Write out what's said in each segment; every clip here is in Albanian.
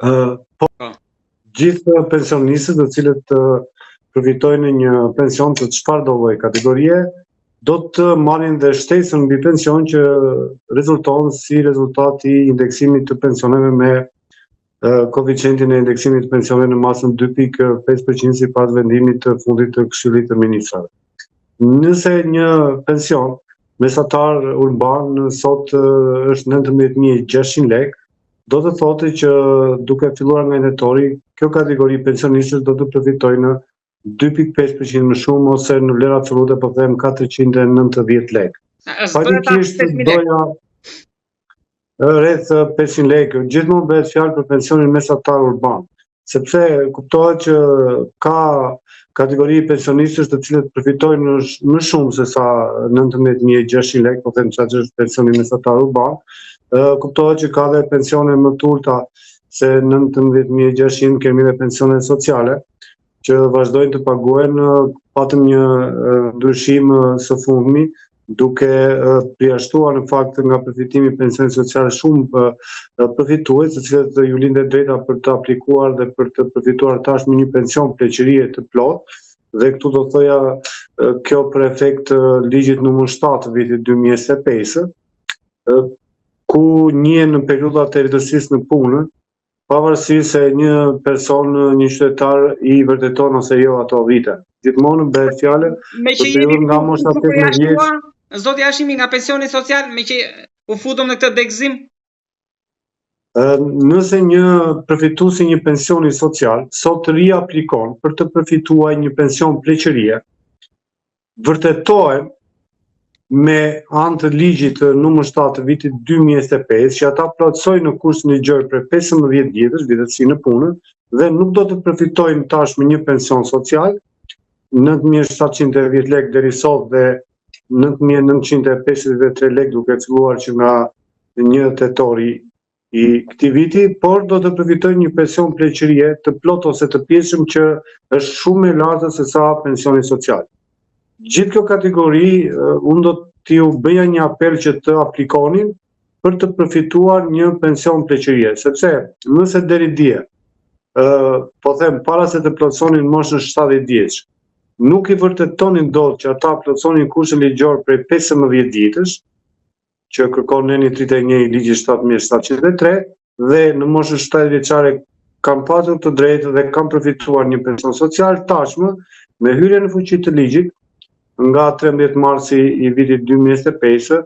Po, gjithë pensionistët të cilët përfitojnë një pension të çfarëdo lloji kategorie, do të marrin dhe shtesën mbi pension që rezulton si rezultat i indeksimit të pensioneve me koeficientin e indeksimit të pensioneve në masën 2.5% sipas vendimit të fundit të Këshillit të Ministrave. Nëse një pension mesatar urban sot është 19.600 lekë, do të thotë që duke filluar nga nëntori, kjo kategori pensionistësh do të përfitojnë në 2.5% më shumë ose në vlerë absolute po them 490 lekë. Faktikisht doja rreth 500 lekë, gjithmonë bëhet fjalë për pensionin mesatar urban, sepse kuptohet që ka kategori pensionistësh të cilët përfitojnë më shumë se sa 19.600 lekë, po them çfarë është pensioni mesatar urban. Kuptohet që ka dhe pensione më të ulta se 19.600, kemi dhe pensione sociale që vazhdojnë të paguhen. Patëm një ndryshim së fundmi duke përjashtuar në fakt nga përfitimi i pensionit social shumë përfitues, të cilët ju lindet drejta për të aplikuar dhe për të përfituar tashmë një pension pleqërie të plot, dhe këtu do thoja kjo për efekt ligjit numër 7 vitit 2025, ku njihen në periudhat e rritësisë në punë, pavarësisht se një person, një qytetar i vërteton ose jo ato vite. Gjithmonë bëhet fjalë për periudhën nga mosha 18 vjeç. Zoti Hashimi, nga pensioni social, me që u futëm në këtë begzim? Nëse një përfitues i një pensioni social sot riaplikon për të përfituar një pension pleqërie, vërtetohen me anë të ligjit numër 7 të vitit 2025, që ata plotësojnë në kushtin ligjor për 15 vjetësh, vjetësi në punë, dhe nuk do të përfitojnë tashmë një pension social, 9.710 lekë deri sot dhe 9.953 lekë duke filluar që nga 1 tetori i këtij viti, por do të përfitojnë një pension pleqërie të plot ose të pjesëm që është shumë e lartë se sa pensioni social. Gjithë kjo kategori, unë do t'ju bëja një apel që të aplikonin për të përfituar një pension pleqërie, sepse nëse deri dje, po them para se të plotësonin moshën 70 vjeç, nuk i vërtetonin dot që ata plotësonin kushtin ligjor prej 15 vjetësh, që kërkon neni 31 i ligjit 7703, dhe në moshën 70 vjeçare kanë pasur të drejtë dhe kanë përfituar një pension social, tashmë me hyrjen në fuqi të ligjit nga 13 marsi i vitit 2025,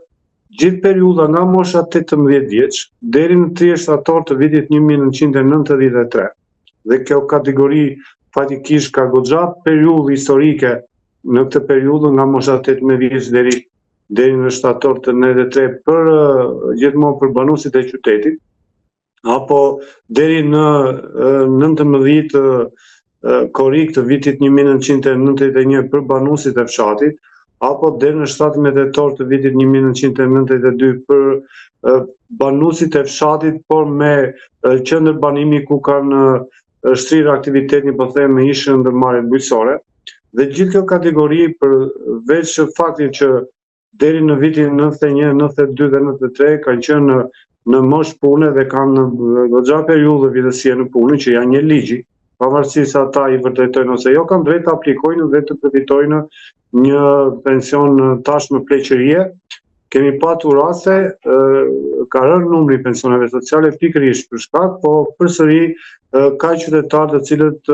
gjithë periudha nga mosha 18 vjeç deri në 30 shtator të vitit 1993. Dhe kjo kategori fatikisht ka goxha periudhë historike në këtë periudhë nga mosha 18 vjeç deri në shtator të 93 për gjithmonë për banuesit e qytetit, apo deri në 19 korrik të vitit 1991 për banuesit e fshatit, apo deri në 17 tetor të vitit 1992 për banuesit e fshatit, por me qendër banimi ku kanë shtrirë aktivitetin, po them me ishën ndërmarrje bujqësore. Dhe gjithë kjo kategori, përveç faktit që deri në vitin 91, 92 dhe 93 kanë qenë në moshë pune dhe kanë goxha periudhë vjetësie në punë që janë një ligji, pavarësisht se ata i vërtetojnë ose jo, kanë drejt të aplikojnë dhe të përfitojnë një pension tashmë pleqërie. Kemi patur raste, ka rënë numri i pensioneve sociale pikërisht për shkak, po përsëri ka qytetarë të cilët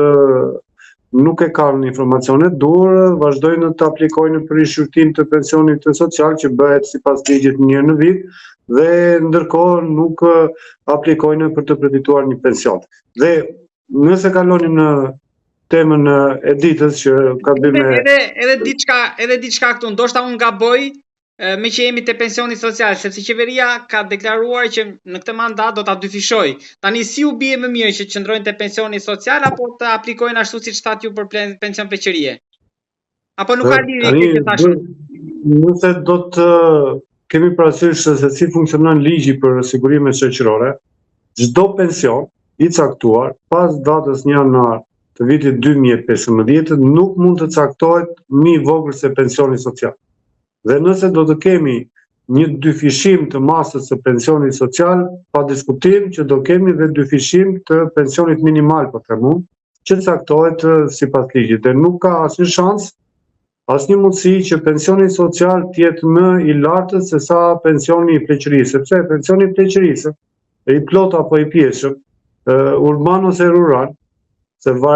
nuk e kanë informacionet dur, vazhdojnë të aplikojnë për rishqyrtim të pensionit social që bëhet sipas ligjit një herë në vit, dhe ndërkohë nuk aplikojnë për të përfituar një pension. Dhe nëse kaloni në temën e ditës që ka bëjë me edhe diçka këtu, ndoshta unë gaboj me që jemi te pensioni social, sepse qeveria ka deklaruar që në këtë mandat do ta dyfishoj. Tani si u bie më mirë që qëndrojnë te pensioni social apo të aplikojnë ashtu siç thatë ju për pension pleqërie? Apo nuk ka lidhje këtë tashmë? Nëse do të kemi parasysh se si funksionon ligji për sigurimet shoqërore, çdo pension i caktuar pas datës 1 janar të vitit 2015 nuk mund të caktohet më i vogël se pensioni social. Dhe nëse do të kemi një dyfishim të masës së pensionit social, pa diskutim që do kemi dhe dyfishim të pensionit minimal, po them unë, që caktohet sipas ligjit. Dhe nuk ka asnjë shans, asnjë mundësi që pensioni social të jetë më i lartë se sa pensioni i pleqërisë, sepse pensioni i pleqërisë, i plot apo i pjeshëm, urban ose rural, se varet